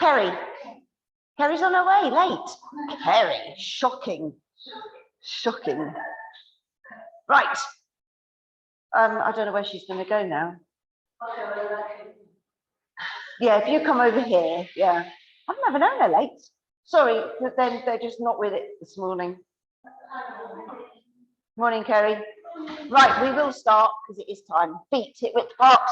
Kerry. Kerry's on her way, late. Kerry, shocking. Shocking. Right. I don't know where she's going to go now. Yeah, if you come over here, yeah. I've never known they're late. Sorry, but then they're just not with it this morning. Morning, Kerry. Right, we will start because it is time. Feet hip width apart.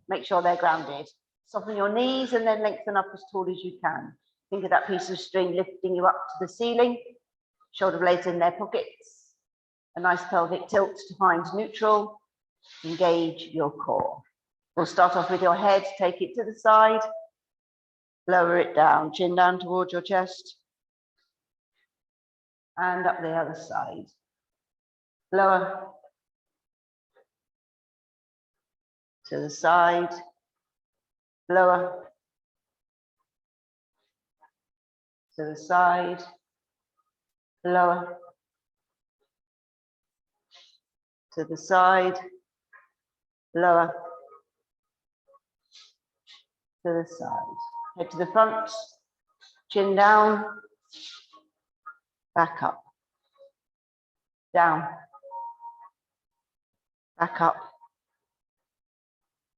Make sure they're grounded. Soften your knees and then lengthen up as tall as you can. Think of that piece of string lifting you up to the ceiling. Shoulder blades in their pockets. A nice pelvic tilt to find neutral. Engage your core. We'll start off with your head. Take it to the side. Lower it down. Chin down towards your chest. And up the other side. Lower. To the side. Lower. To the side. Lower. To the side. Lower. To the side. Head to the front. Chin down. Back up. Down. Back up.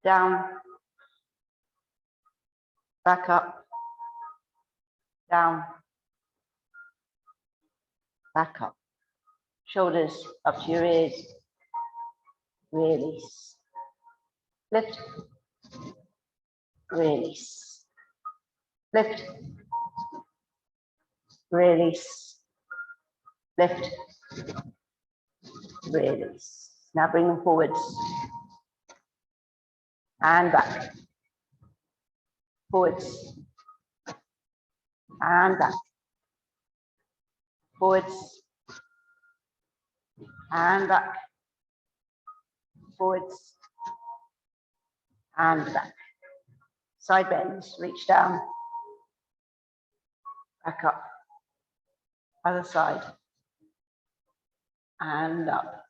Down. Back up. Down. Back up. Shoulders up to your ears. Release. Lift. Release. Lift. Release. Lift. Release. Now bring them forwards. And back. Forwards. And back. Forwards. And back. Forwards. And back. Side bends. Reach down. Back up. Other side. And up.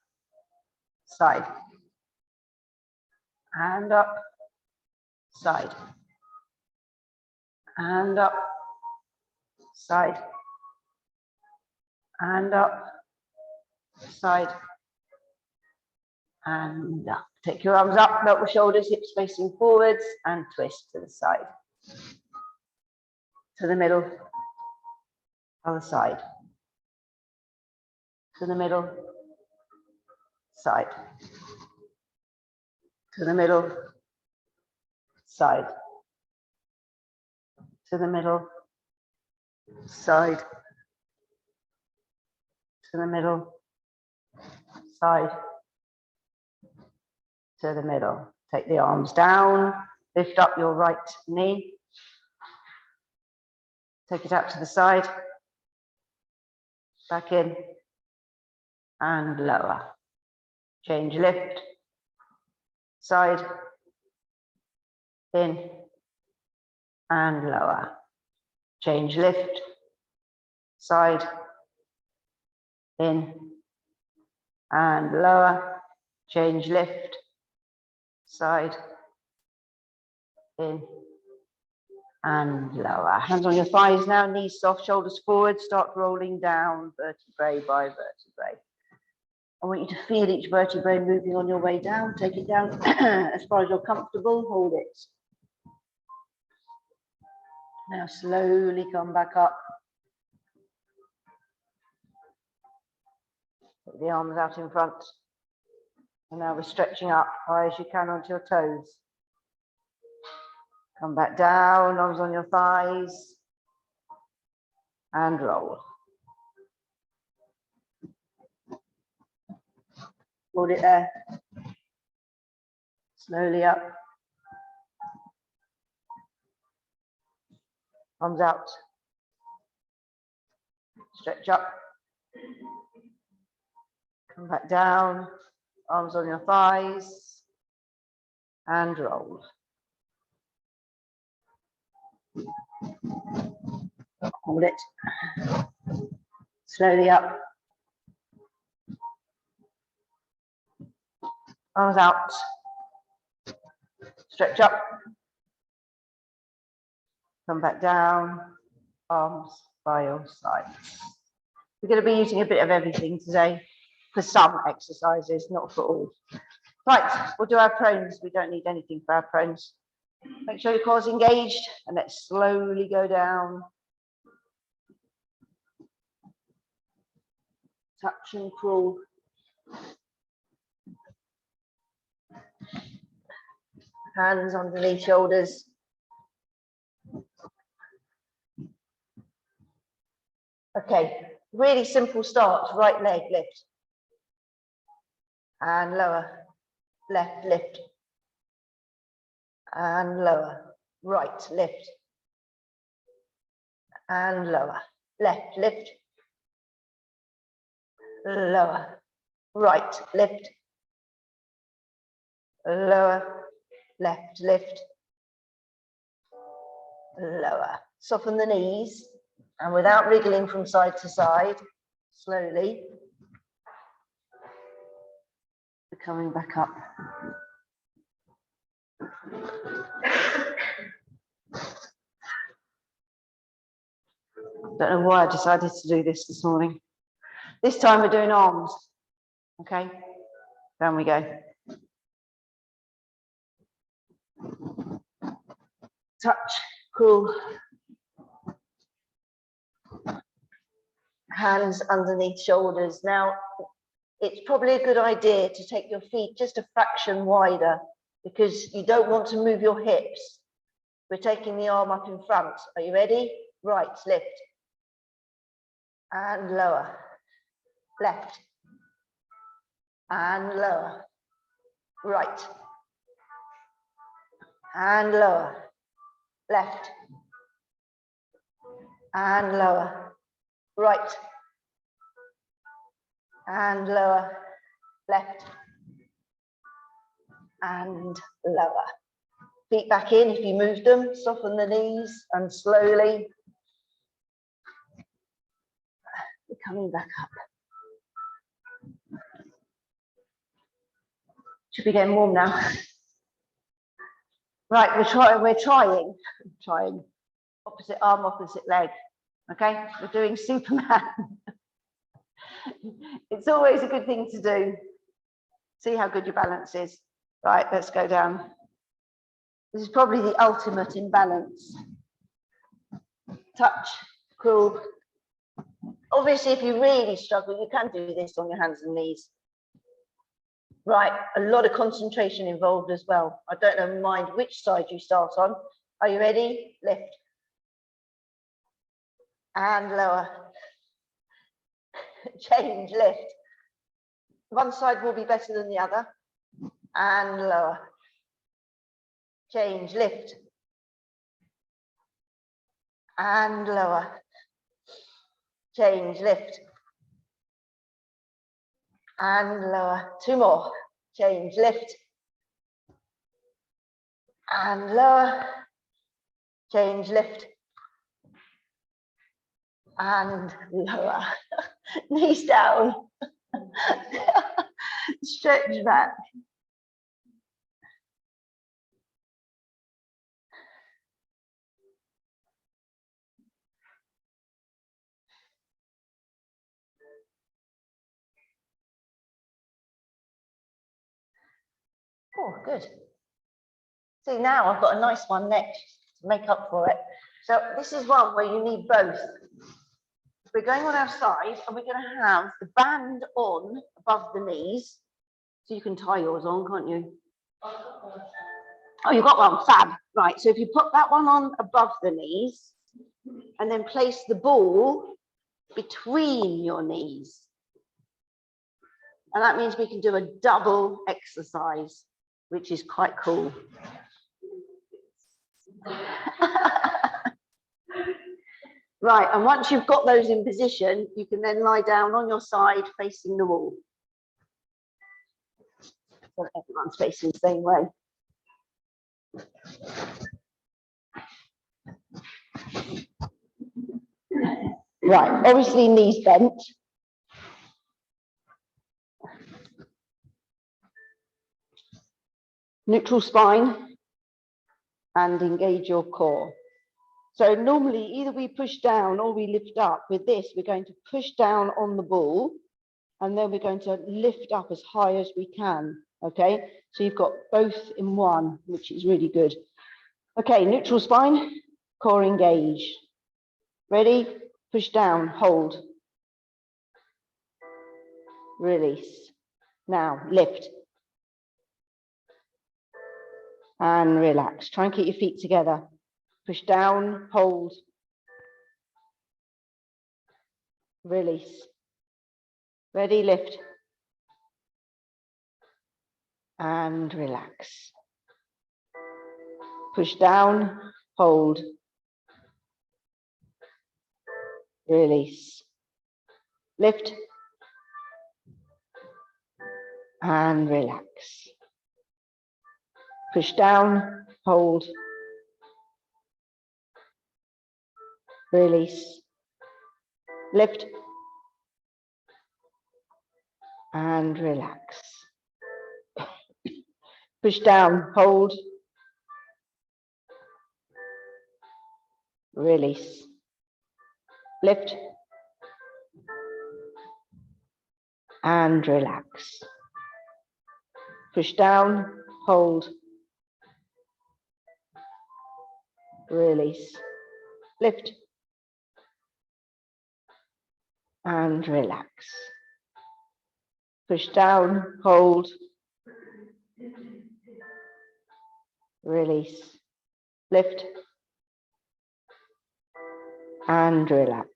Side. And up. Side. And up. Side. And up. Side. And up. Take your arms up, melt the shoulders, hips facing forwards, and twist to the side. To the middle. Other side. To the middle. Side. To the middle. Side. To the middle. Side. To the middle. Side. To the middle. Take the arms down. Lift up your right knee. Take it out to the side. Back in. And lower. Change lift. Side. In. And lower. Change lift. Side. In. And lower. Change lift. Side. In. And lower. Hands on your thighs now, knees soft, shoulders forward. Start rolling down vertebrae by vertebrae. I want you to feel each vertebrae moving on your way down. Take it down as far as you're comfortable. Hold it. Now slowly come back up. Put the arms out in front. And now we're stretching up high as you can onto your toes. Come back down, arms on your thighs. And roll. Hold it there. Slowly up. Arms out. Stretch up. Come back down. Arms on your thighs. And roll. Hold it. Slowly up. Arms out. Stretch up. Come back down, arms by your sides. We're going to be using a bit of everything today for some exercises, not for all. Right, we'll do our prones. We don't need anything for our prones. Make sure your core's engaged and let's slowly go down. Touch and crawl. Hands underneath shoulders. Okay, really simple start. Right leg lift. And lower. Left lift. And lower. Right lift. And lower. Left lift. Lower. Right lift. Lower. Left lift. Lower. Soften the knees. And without wriggling from side to side, slowly. We're coming back up. Don't know why I decided to do this morning. This time we're doing arms. Okay, down we go. Touch, cool. Hands underneath shoulders. Now, it's probably a good idea to take your feet just a fraction wider because you don't want to move your hips. We're taking the arm up in front. Are you ready? Right, lift. And lower. Left. And lower. Right. And lower. Left. And lower. Right. And lower. Left. And lower. Feet back in if you move them. Soften the knees and slowly. We're coming back up. Should be getting warm now. Right, we're trying opposite arm, opposite leg. Okay, we're doing Superman. It's always a good thing to do. See how good your balance is. Right, let's go down. This is probably the ultimate in balance. Touch, cool. Obviously, if you really struggle, you can do this on your hands and knees. Right, a lot of concentration involved as well. I don't mind which side you start on. Are you ready? Lift. And lower. Change, lift. One side will be better than the other. And lower. Change, lift. And lower. Change, lift. And lower. Two more. Change, lift. And lower. Change, lift. And lower. Knees down. Stretch back. Oh, good. See, now I've got a nice one next to make up for it. So this is one where you need both. We're going on our side and we're going to have the band on above the knees. So you can tie yours on, can't you? Oh, you've got one, fab. Right, so if you put that one on above the knees and then place the ball between your knees. And that means we can do a double exercise, which is quite cool. Right, and once you've got those in position, you can then lie down on your side facing the wall. So everyone's facing the same way. Right, obviously knees bent. Neutral spine and engage your core. So normally either we push down or we lift up. With this, we're going to push down on the ball and then we're going to lift up as high as we can. Okay, so you've got both in one, which is really good. Okay, neutral spine, core engage. Ready? Push down, hold. Release. Now lift. And relax. Try and keep your feet together. Push down, hold. Release. Ready, lift. And relax. Push down, hold. Release. Lift. And relax. Push down, hold. Release. Lift. And relax. Push down, hold. Release. Lift. And relax. Push down, hold. Release. Lift. And relax. Push down, hold. Release. Lift. And relax.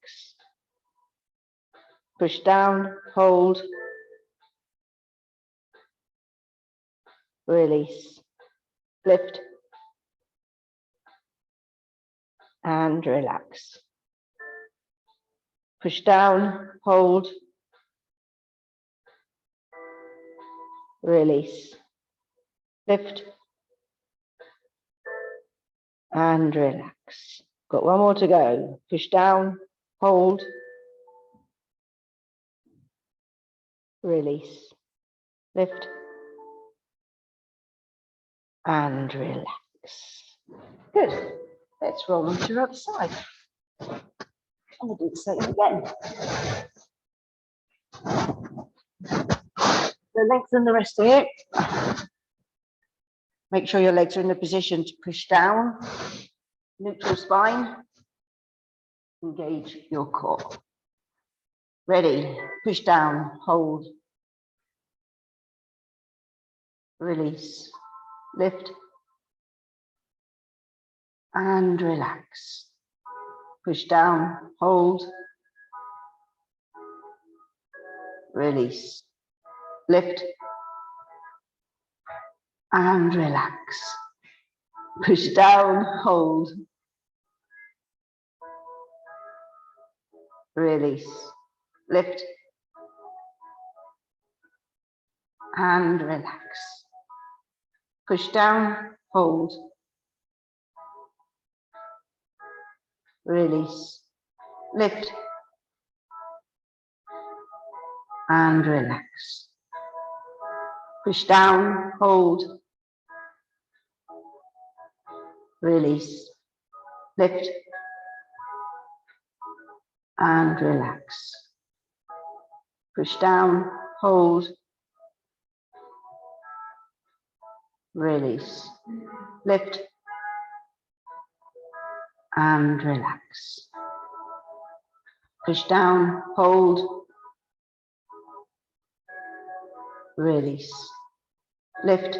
Push down, hold. Release. Lift. And relax. Push down, hold. Release. Lift. And relax. Got one more to go. Push down, hold. Release. Lift. And relax. Good. Let's roll on to your other side. I'm going to do the same again. So lengthen the rest of it. Make sure your legs are in a position to push down. Neutral spine. Engage your core. Ready. Push down. Hold. Release. Lift. And relax. Push down. Hold. Release. Lift. And relax. Push down. Hold. Release. Lift. And relax. Push down. Hold. Release. Lift. And relax. Push down. Hold. Release. Lift. And relax. Push down. Hold. Release. Lift. And relax. Push down. Hold. Release. Lift.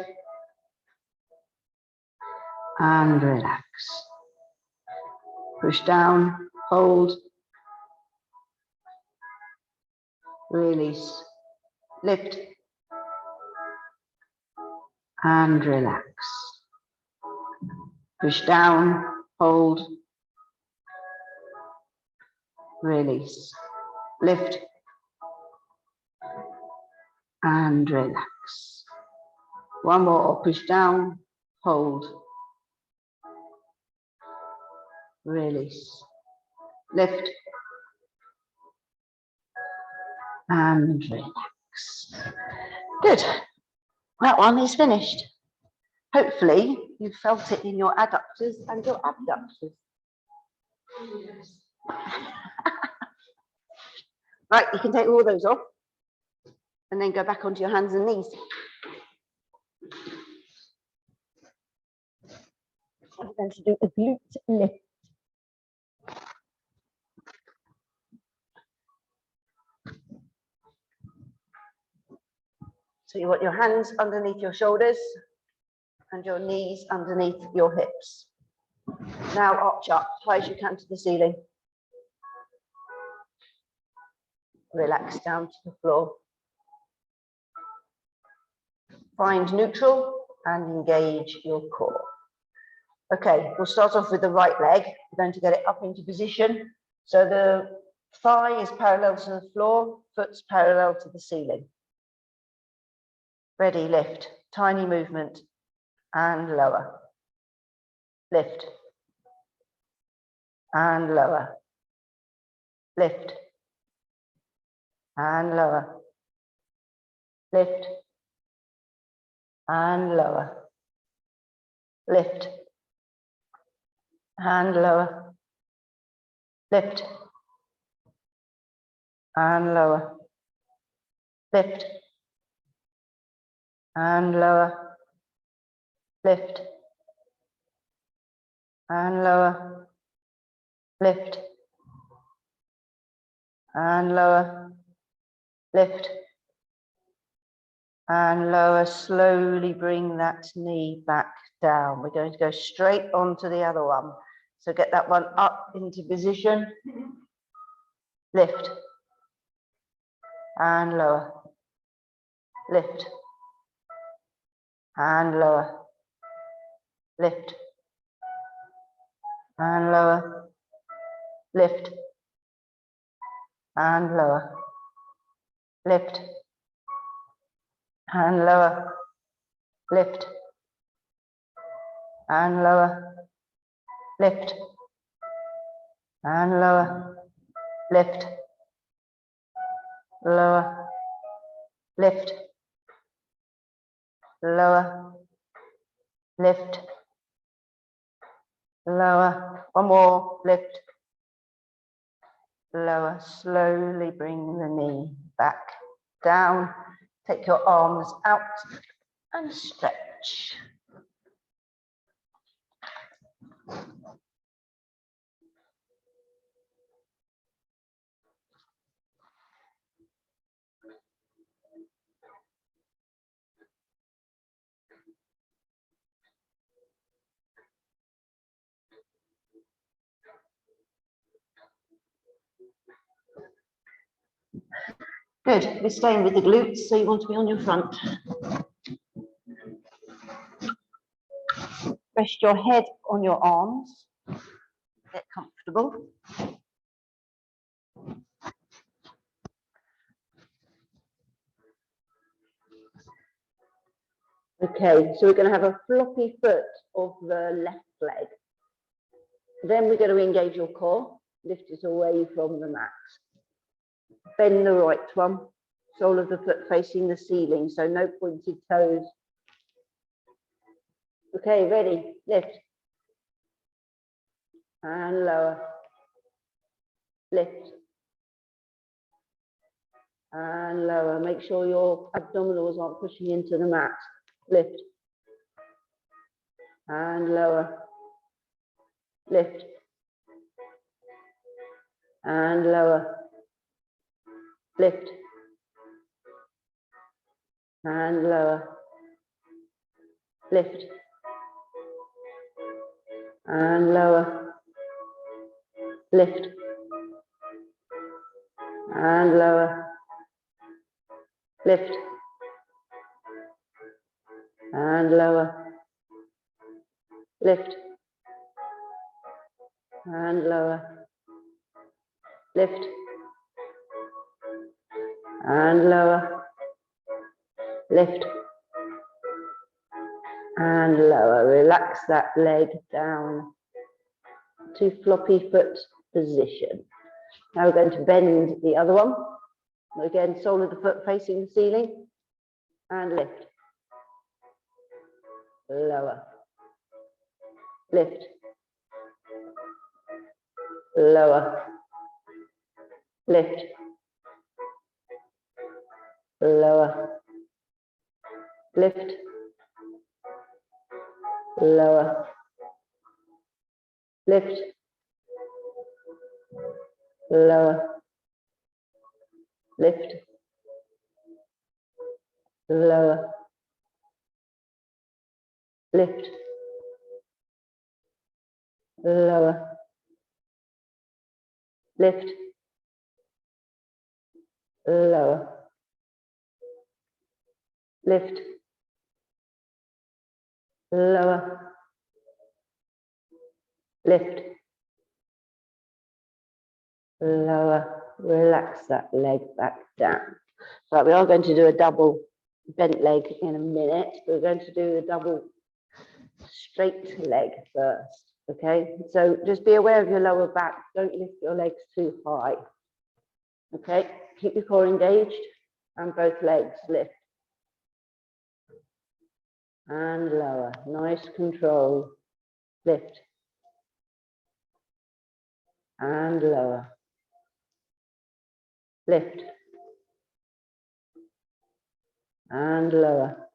And relax. Push down. Hold. Release. Lift. And relax. Push down. Hold. Release. Lift. And relax. One more. Push down. Hold. Release. Lift. And relax. Good. That one is finished. Hopefully you felt it in your adductors and your abductors. Right, you can take all those off and then go back onto your hands and knees. I'm going to do a glute lift. So you want your hands underneath your shoulders and your knees underneath your hips. Now arch up, high as you can to the ceiling. Relax down to the floor. Find neutral and engage your core. Okay, we'll start off with the right leg. We're going to get it up into position. So the thigh is parallel to the floor, foot's parallel to the ceiling. Ready, lift. Tiny movement and lower. Lift. And lower. Lift. And lower. Lift. And lower. Lift. And lower. Lift. And lower. Lift. And lower. Lift. And lower. Lift. And lower. Lift. And lower. Slowly bring that knee back down. We're going to go straight on to the other one. So get that one up into position. Lift. And lower. Lift. And lower. Lift. And lower. Lift. And lower. Lift. And lower. Lift. And lower. Lift. And lower. Lift. Lower. Lift. Lower. Lift. Lower. One more. Lift. Lower. Slowly bring the knee back down. Take your arms out and stretch. Good, we're staying with the glutes, so you want to be on your front. Rest your head on your arms, get comfortable. Okay, so we're going to have a floppy foot of the left leg. Then we're going to engage your core, lift it away from the mat. Bend the right one, sole of the foot facing the ceiling, so no pointed toes. Okay, ready, lift. And lower. Lift. And lower. Make sure your abdominals aren't pushing into the mat. Lift. And lower. Lift. And lower. Lift. And lower. Lift. And lower. Lift. And lower. Lift. And lower. Lift. And lower. Lift. And lower. Lift. And lower. Relax that leg down to floppy foot position. Now we're going to bend the other one. Again, sole of the foot facing the ceiling. And lift. Lower. Lift. lower, lift, lower, lift, lower, lift, lower, lift, lower, lift, lower, lift, lower, lift, lower, lift, lower, relax that leg back down. Right, we are going to do a double bent leg in a minute. We're going to do the double straight leg first, okay? So just be aware of your lower back. Don't lift your legs too high, okay? Keep your core engaged and both legs lift. And lower, nice control, lift. And lower, lift. And lower,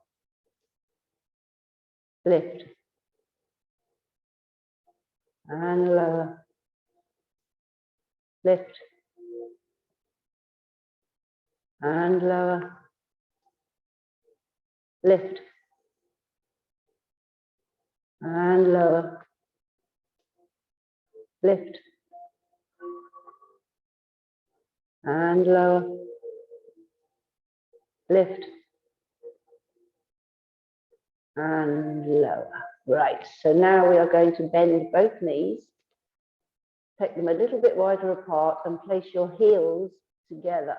lift. And lower, lift. And lower, lift. And lower, lift. And lower, lift. And lower. Right, so now we are going to bend both knees, take them a little bit wider apart and place your heels together.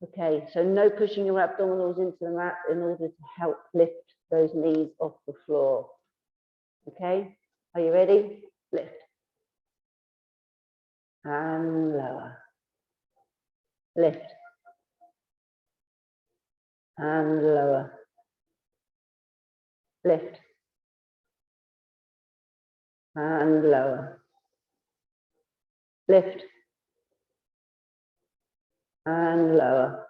Okay, so no pushing your abdominals into the mat in order to help lift those knees off the floor. Okay, are you ready? Lift. And lower. Lift. And lower. Lift. And lower. Lift. And lower.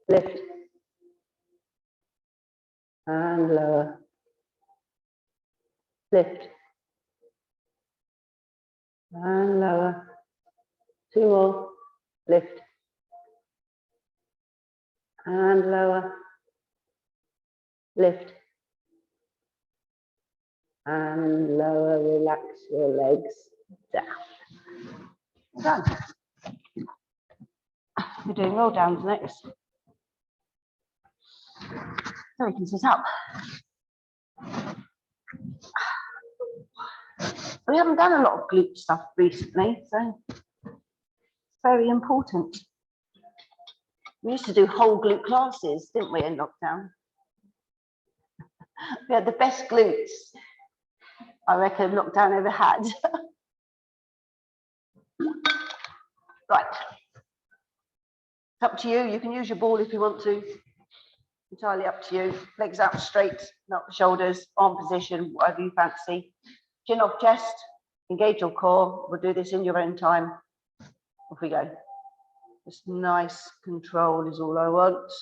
Lift. And lower. Lift. And lower. Two more. Lift. And lower. Lift. And lower. Relax your legs down. Done. We're doing roll downs next. So we can sit up. We haven't done a lot of glute stuff recently, so it's very important. We used to do whole glute classes, didn't we, in lockdown? We had the best glutes, I reckon, lockdown ever had. Right. It's up to you. You can use your ball if you want to. Entirely up to you. Legs out straight, not the shoulders, arm position, whatever you fancy. Chin off chest, engage your core. We'll do this in your own time. Off we go. Just nice control is all I want.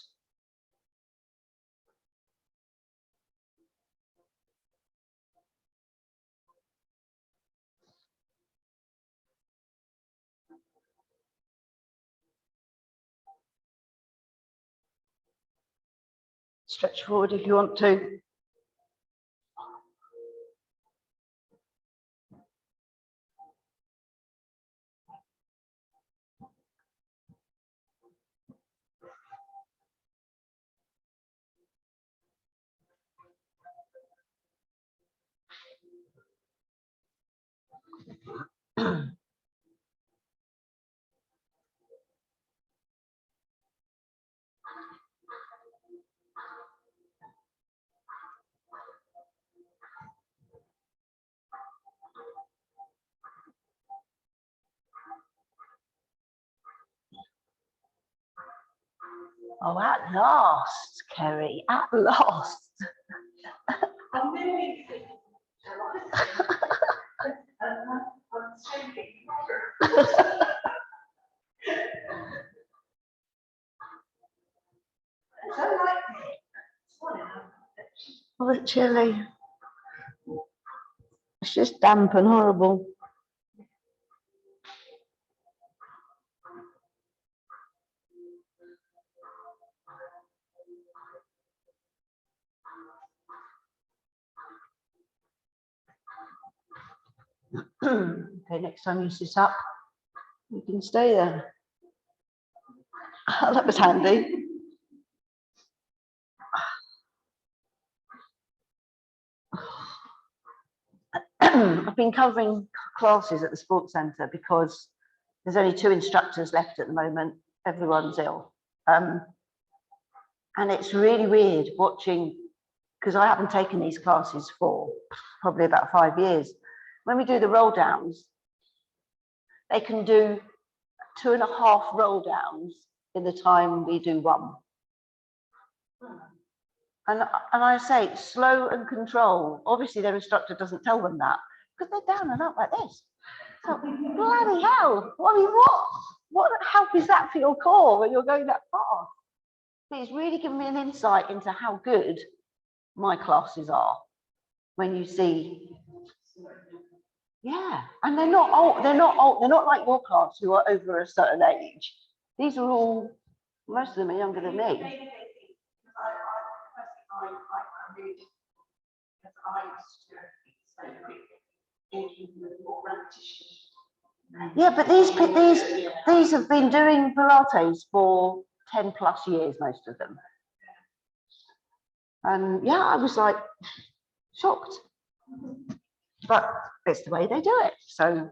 Stretch forward if you want to. Oh, at last, Kerry, at last. a bit chilly. It's just damp and horrible. Okay, next time you sit up, you can stay there. Oh, that was handy. I've been covering classes at the sports centre because there's only 2 instructors left at the moment. Everyone's ill. And it's really weird watching, because I haven't taken these classes for probably about 5 years. When we do the roll downs, they can do 2.5 roll downs in the time we do 1. And I say slow and control. Obviously their instructor doesn't tell them that because they're down and up like this. So bloody hell, I mean, what help is that for your core when you're going that fast? But it's really given me an insight into how good my classes are when you see, yeah, and they're not old, they're not like your class who are over a certain age. These are all, most of them are younger than me. Yeah, but these have been doing Pilates for 10+ years, most of them. And yeah, I was like shocked. But it's the way they do it. So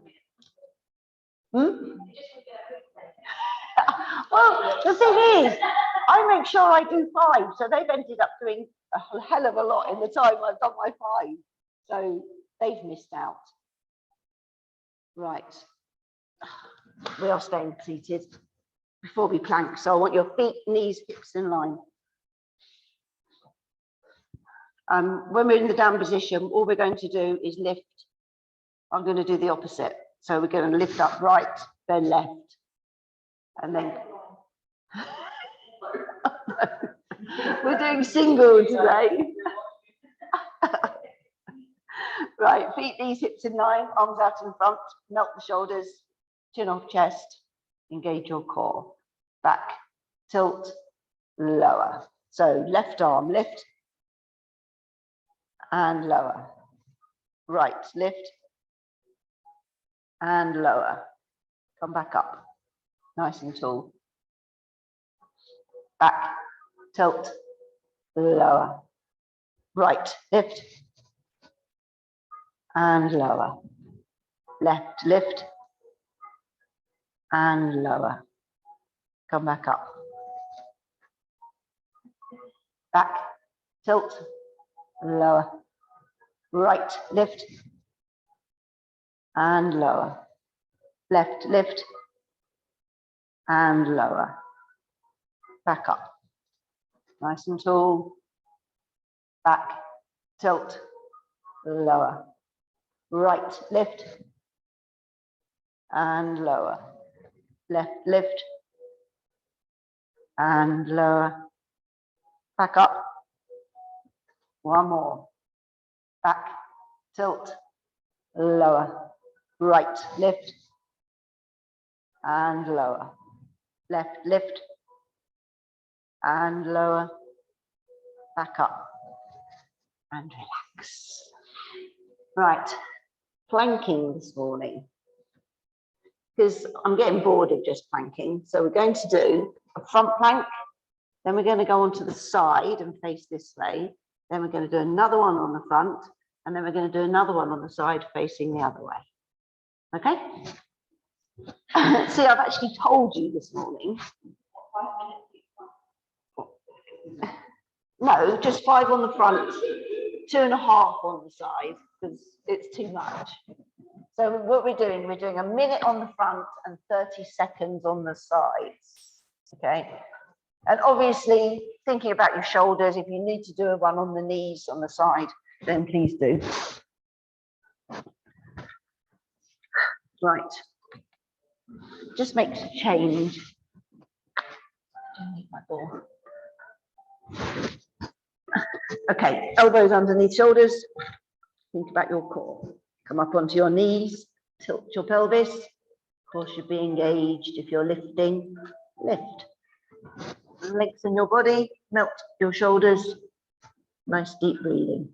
well, the thing is, I make sure I do 5, so they've ended up doing a hell of a lot in the time I've done my 5. So they've missed out. Right. We are staying seated before we plank. So I want your feet, knees, hips in line. When we're in the down position, all we're going to do is lift. I'm going to do the opposite. So we're going to lift up right, then left, and then we're doing single today. Right, feet, knees, hips in line, arms out in front, melt the shoulders, chin off chest, engage your core. Back, tilt, lower. So left arm, lift, and lower. Right, lift, and lower. Come back up, nice and tall. Back, tilt, lower. Right, lift, and lower. Left, lift, and lower. Come back up. Back, tilt, lower. Right, lift, and lower. Left, lift, and lower. Back up. Nice and tall. Back, tilt, lower. Right, lift, and lower. Left, lift, and lower. Back up. One more. Back, tilt, lower. Right, lift, and lower. Left, lift, and lower. Back up. And relax. Right, planking this morning. Because I'm getting bored of just planking. So we're going to do a front plank. Then we're going to go onto the side and face this way. Then we're going to do another one on the front. And then we're going to do another one on the side facing the other way. Okay? See, I've actually told you this morning. No, just 5 on the front, 2.5 on the side, because it's too much. So what we're doing a minute on the front and 30 seconds on the sides. Okay? And obviously, thinking about your shoulders, if you need to do a one on the knees on the side, then please do. Right. Just makes a change. I don't need my ball. Okay, elbows underneath shoulders. Think about your core. Come up onto your knees, tilt your pelvis. Of course, should be engaged. If you're lifting, lift. Lengthen your body, melt your shoulders. Nice deep breathing.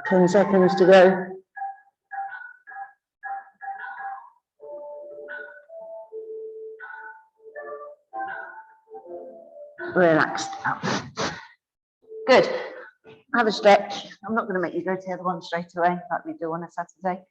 Ten seconds to go. Relaxed out. Good. Have a stretch. I'm not going to make you go to the other one straight away like we do on a Saturday.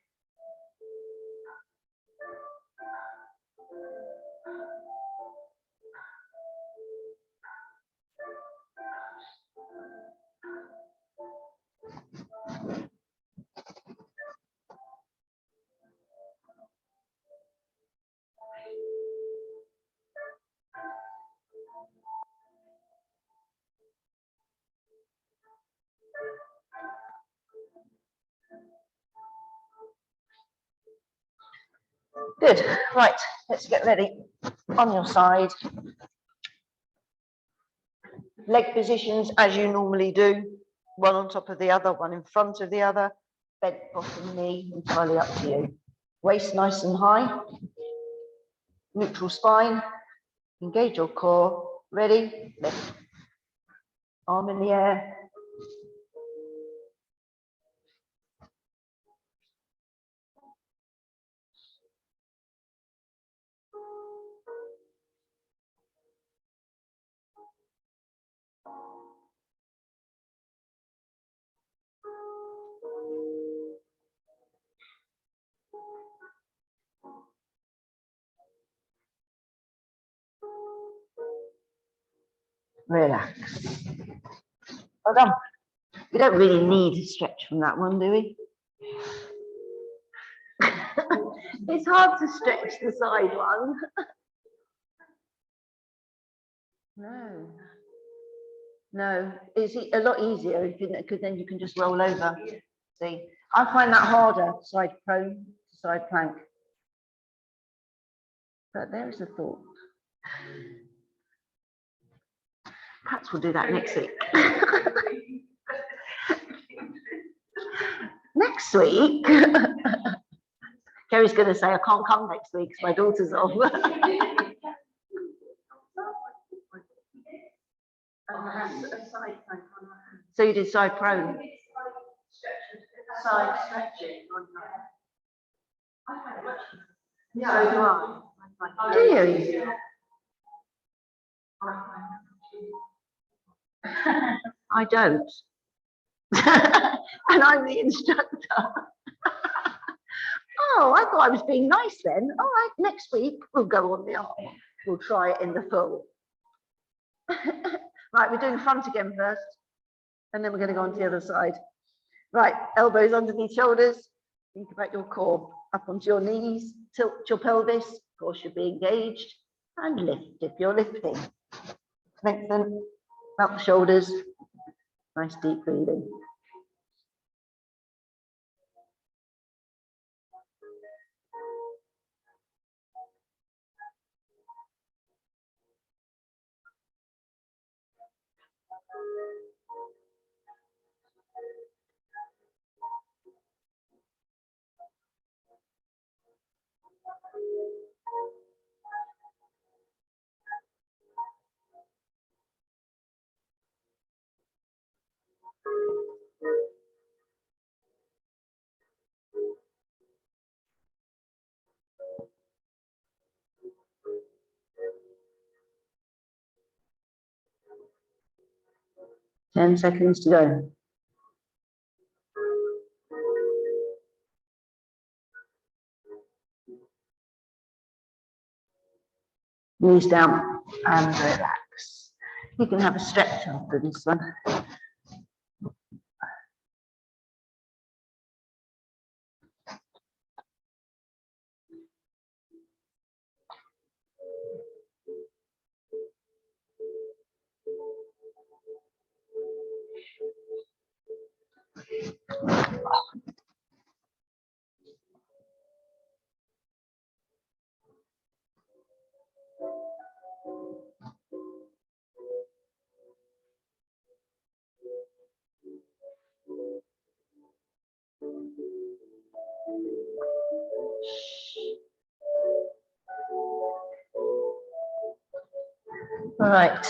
Good. Right, let's get ready. On your side. Leg positions as you normally do. One on top of the other, one in front of the other. Bent bottom knee, entirely up to you. Waist nice and high. Neutral spine. Engage your core. Ready? Lift. Arm in the air. Relax. Well done. We don't really need a stretch from that one, do we? It's hard to stretch the side one. No, it's a lot easier because then you can just roll over. See, I find that harder, side prone, side plank. But there is a thought. Perhaps we'll do that next week. Next week? Kerry's going to say, I can't come next week because my daughter's off. So you did side prone? Side stretching. Yeah, so do I. Do you? I don't. And I'm the instructor. Oh, I thought I was being nice then. All right, next week we'll go on the arm. We'll try it in the full. Right, we're doing front again first, and then we're going to go on to the other side. Right, elbows underneath shoulders. Think about your core. Up onto your knees, tilt your pelvis. Of course, you'll be engaged. And lift if you're lifting. Lengthen up the shoulders. Nice deep breathing. Ten seconds to go. Knees down and relax. You can have a stretch after this one. Right.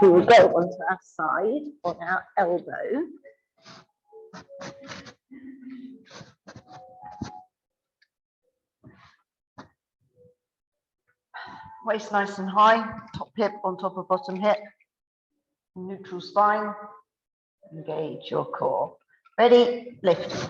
We will go onto our side on our elbow. Waist nice and high, top hip on top of bottom hip, neutral spine, engage your core. Ready, lift.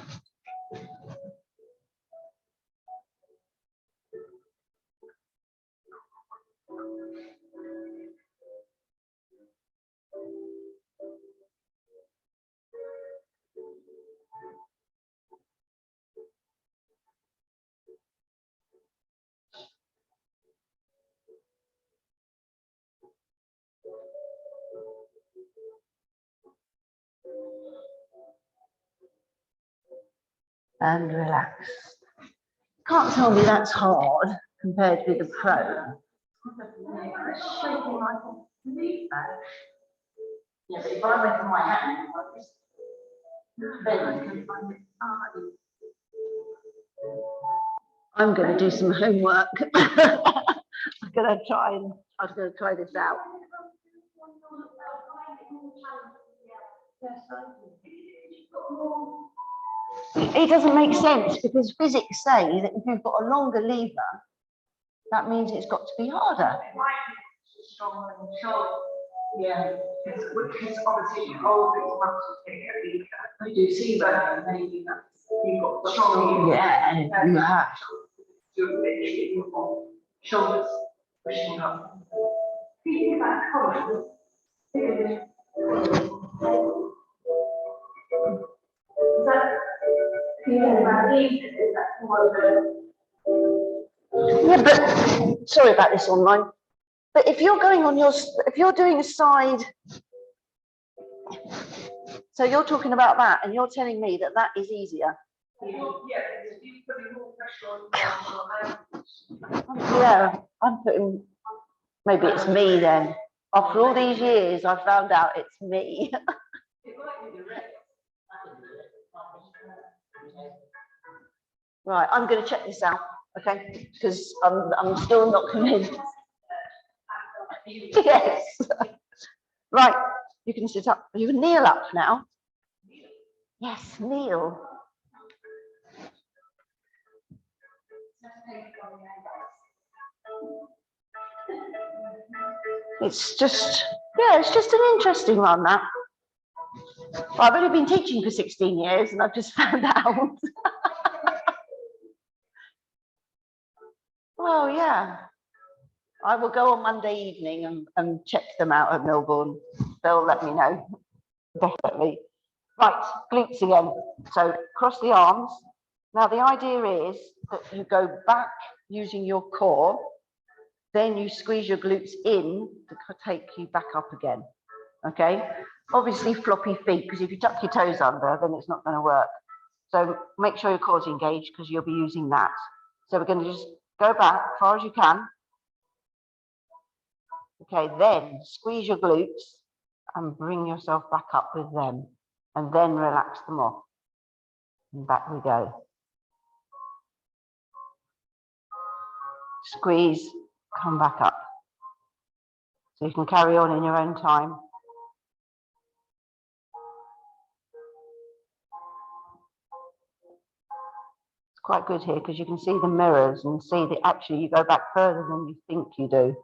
And relax. Can't tell me that's hard compared with the pro. Yeah, but if I went to my hand, I'm going to do some homework. I'm going to try this out. It doesn't make sense because physics say that if you've got a longer lever, that means it's got to be harder. Yeah, because obviously you hold these muscles to get weaker. I do see that maybe that's you've got strong. Yeah, you have. You're literally your shoulders pushing up. Feet back forward. Yeah, but sorry about this online. But if you're going on if you're doing a side, so you're talking about that, and you're telling me that that is easier. Yeah, I'm putting. Maybe it's me then. After all these years, I've found out it's me. Right, I'm going to check this out, okay? Because I'm still not convinced. Yes. Right, you can sit up. You can kneel up now. Yes, kneel. It's just an interesting one, that. Well, I've only been teaching for 16 years and I've just found out. Well, yeah. I will go on Monday evening and check them out at Melbourne. They'll let me know, definitely. Right, glutes again. So cross the arms. Now the idea is that you go back using your core, then you squeeze your glutes in to take you back up again, okay? Obviously floppy feet, because if you tuck your toes under, then it's not going to work. So make sure your core's engaged because you'll be using that. So we're going to just go back as far as you can. Okay, then squeeze your glutes and bring yourself back up with them, and then relax them off. And back we go. Squeeze, come back up. So you can carry on in your own time. It's quite good here because you can see the mirrors and see that actually you go back further than you think you do.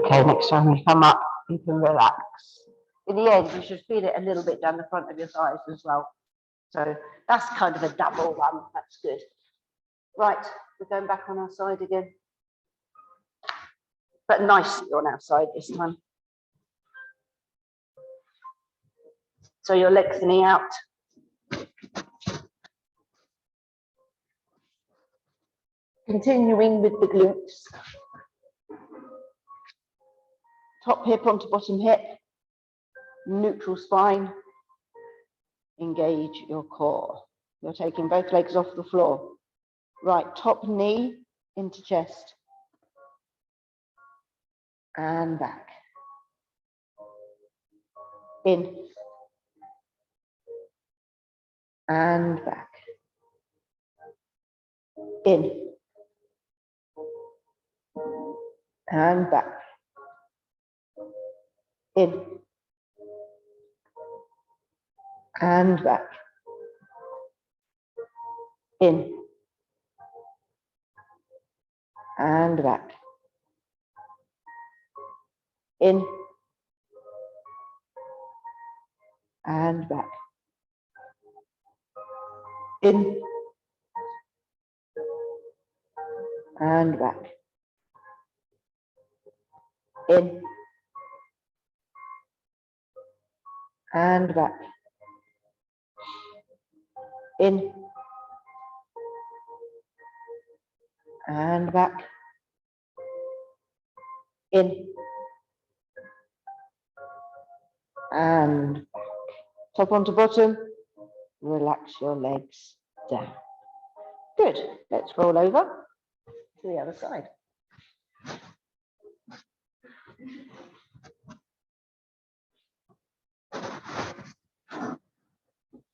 Okay, next time you come up, you can relax. In the end, you should feel it a little bit down the front of your thighs as well. So that's kind of a double one. That's good. Right, we're going back on our side again. But nicely on our side this time. So you're lengthening out. Continuing with the glutes. Top hip onto bottom hip. Neutral spine. Engage your core. You're taking both legs off the floor. Right, top knee into chest. And back. In. And back. In. And back. In. And back. In. And back. In. And back. In. And back. In. And back. In. And back. In. And back. Top onto bottom. Relax your legs down. Good. Let's roll over to the other side.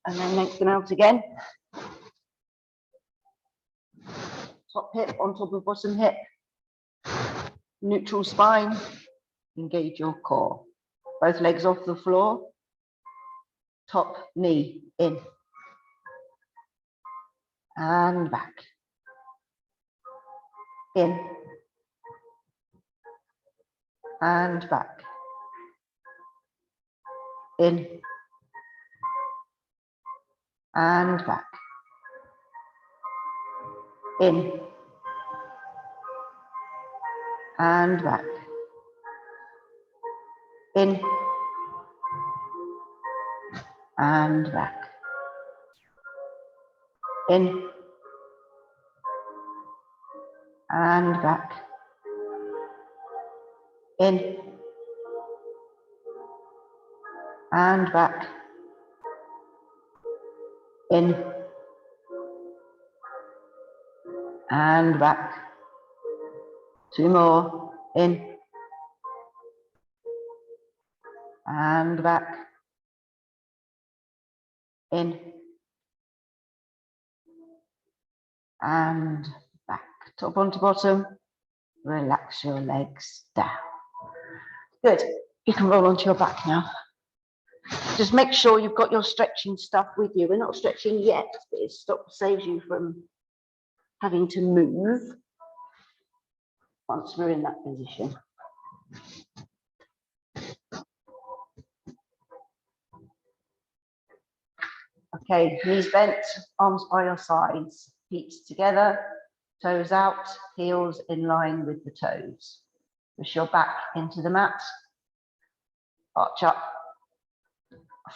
And then lengthen out again. Top hip on top of bottom hip. Neutral spine. Engage your core. Both legs off the floor. Top knee in. And back. In. And back. In. And back. In. And back. In. And back. In. And back. In. And back. In. And back. Two more. In. And back. In. And back. Top onto bottom. Relax your legs down. Good. You can roll onto your back now. Just make sure you've got your stretching stuff with you. We're not stretching yet, but it saves you from having to move once we're in that position. Okay, knees bent, arms by your sides, feet together, toes out, heels in line with the toes. Push your back into the mat, arch up,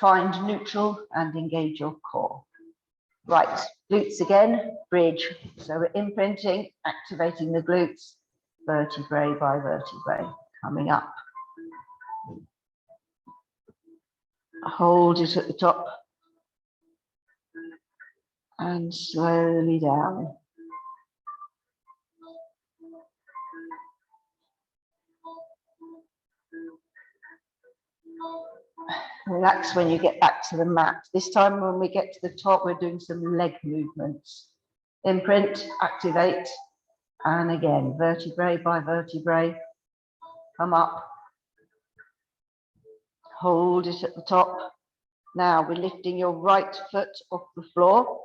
find neutral and engage your core. Right, glutes again, bridge. So we're imprinting, activating the glutes, vertebrae by vertebrae, coming up. Hold it at the top and slowly down. Relax when you get back to the mat. This time when we get to the top, we're doing some leg movements. Imprint, activate, and again, vertebrae by vertebrae, come up. Hold it at the top. Now we're lifting your right foot off the floor,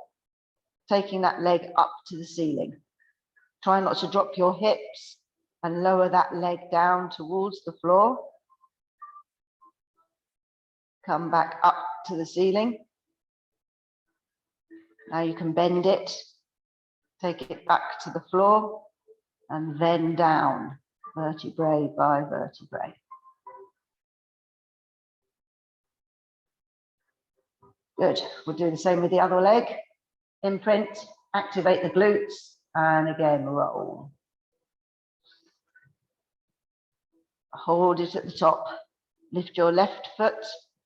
taking that leg up to the ceiling. Try not to drop your hips. and lower that leg down towards the floor. Come back up to the ceiling. Now you can bend it, take it back to the floor, and then down, vertebrae by vertebrae. Good. We'll do the same with the other leg. Imprint, activate the glutes, and again, roll. Hold it at the top. Lift your left foot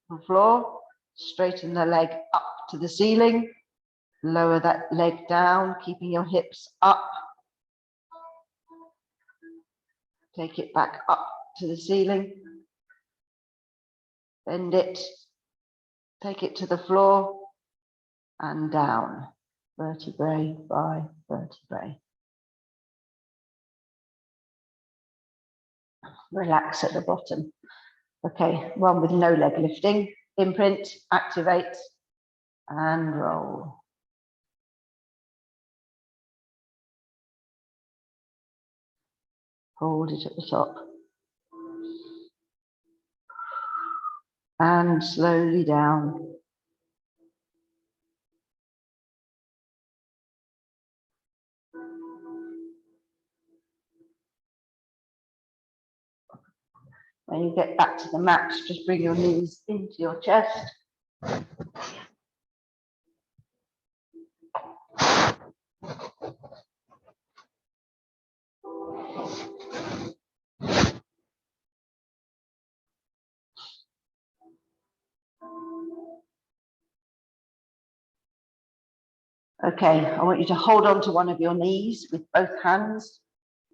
from the floor, straighten the leg up to the ceiling, lower that leg down, keeping your hips up. Take it back up to the ceiling, bend it, take it to the floor, and down, vertebrae by vertebrae. Relax at the bottom. Okay, one with no leg lifting. Imprint, activate, and roll. Hold it at the top. And slowly down. When you get back to the mat, just bring your knees into your chest. Okay, I want you to hold on to one of your knees with both hands.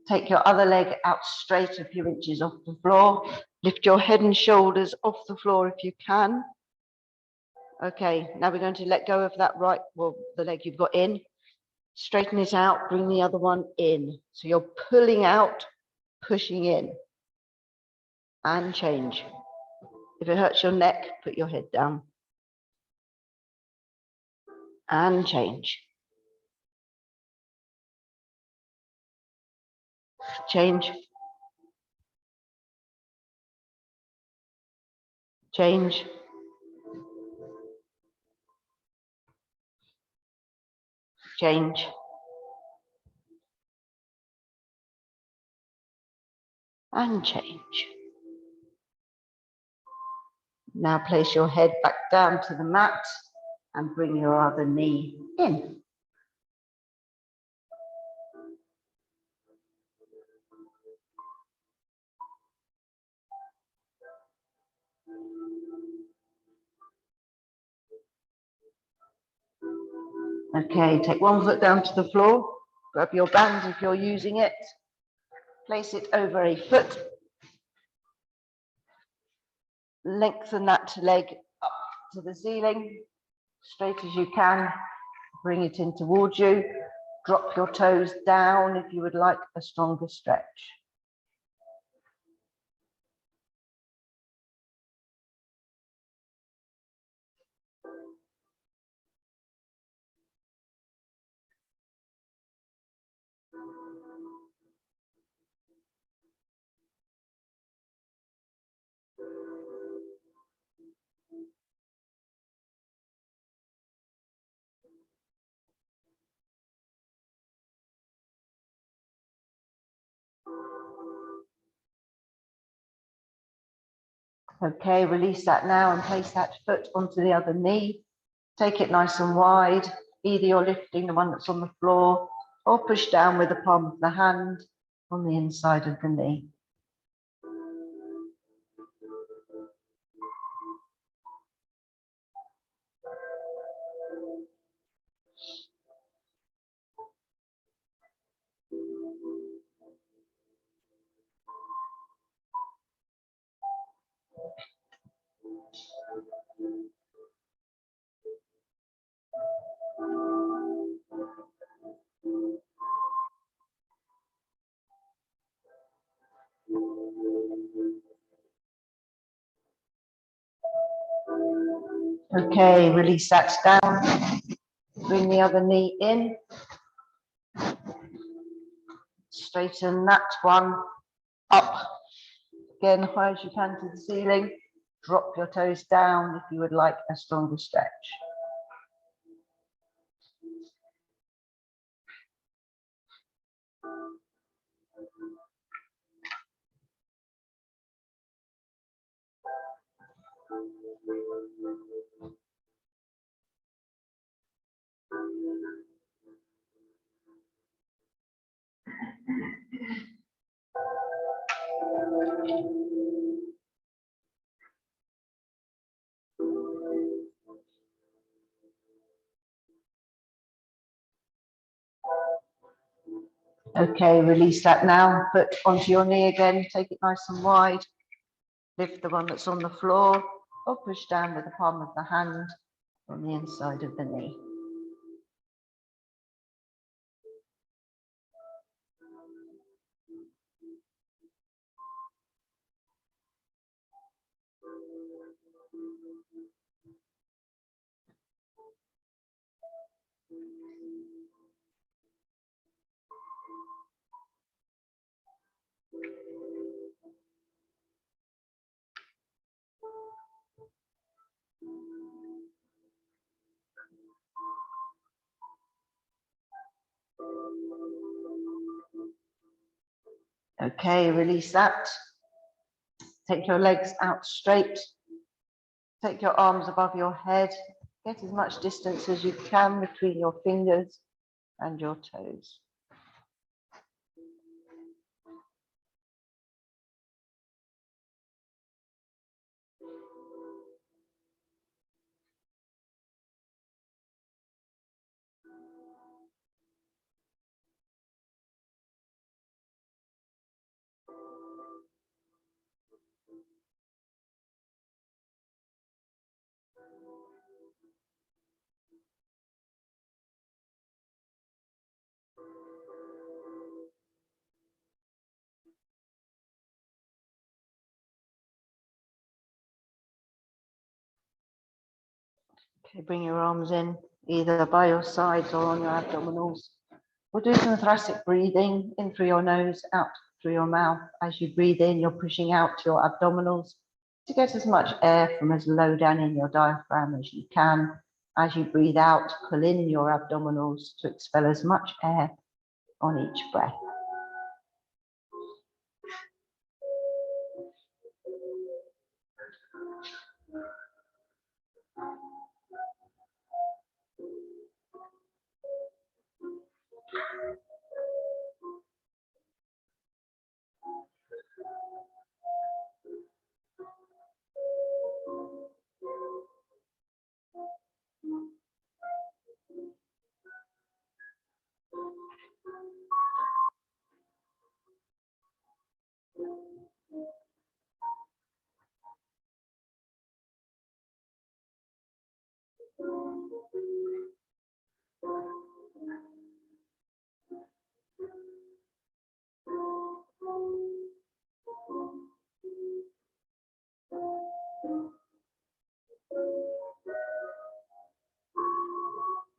Take your other leg out straight a few inches off the floor. Lift your head and shoulders off the floor if you can. Okay, now we're going to let go of that right, well, the leg you've got in. Straighten it out, bring the other one in. So you're pulling out, pushing in. And change. If it hurts your neck, put your head down. And change. Change. Change. Change. And change. Now place your head back down to the mat and bring your other knee in. Okay, take one foot down to the floor. Grab your band if you're using it. Place it over a foot. Lengthen that leg up to the ceiling, straight as you can. Bring it in towards you. Drop your toes down if you would like a stronger stretch. Okay, release that now and place that foot onto the other knee. Take it nice and wide. Either you're lifting the one that's on the floor or push down with the palm of the hand on the inside of the knee. Okay, release that down. Bring the other knee in. Straighten that one up. Again, high as you can to the ceiling. Drop your toes down if you would like a stronger stretch. Okay, release that now. Put onto your knee again. Take it nice and wide. Lift the one that's on the floor or push down with the palm of the hand on the inside of the knee. Okay, release that. Take your legs out straight. Take your arms above your head. Get as much distance as you can between your fingers and your toes. Okay, bring your arms in, either by your sides or on your abdominals. We'll do some thoracic breathing, in through your nose, out through your mouth. As you breathe in, you're pushing out your abdominals to get as much air from as low down in your diaphragm as you can. As you breathe out, pull in your abdominals to expel as much air on each breath.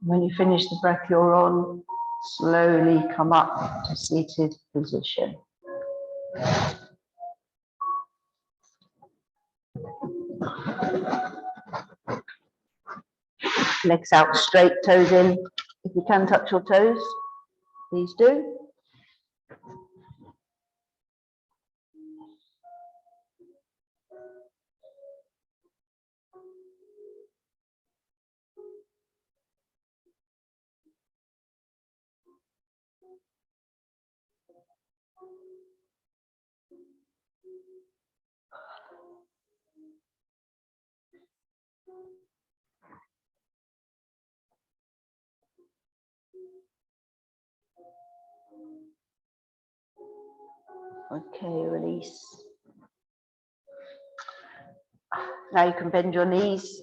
When you finish the breath you're on, slowly come up to seated position. Legs out straight, toes in. If you can touch your toes, please do. Okay, release. Now you can bend your knees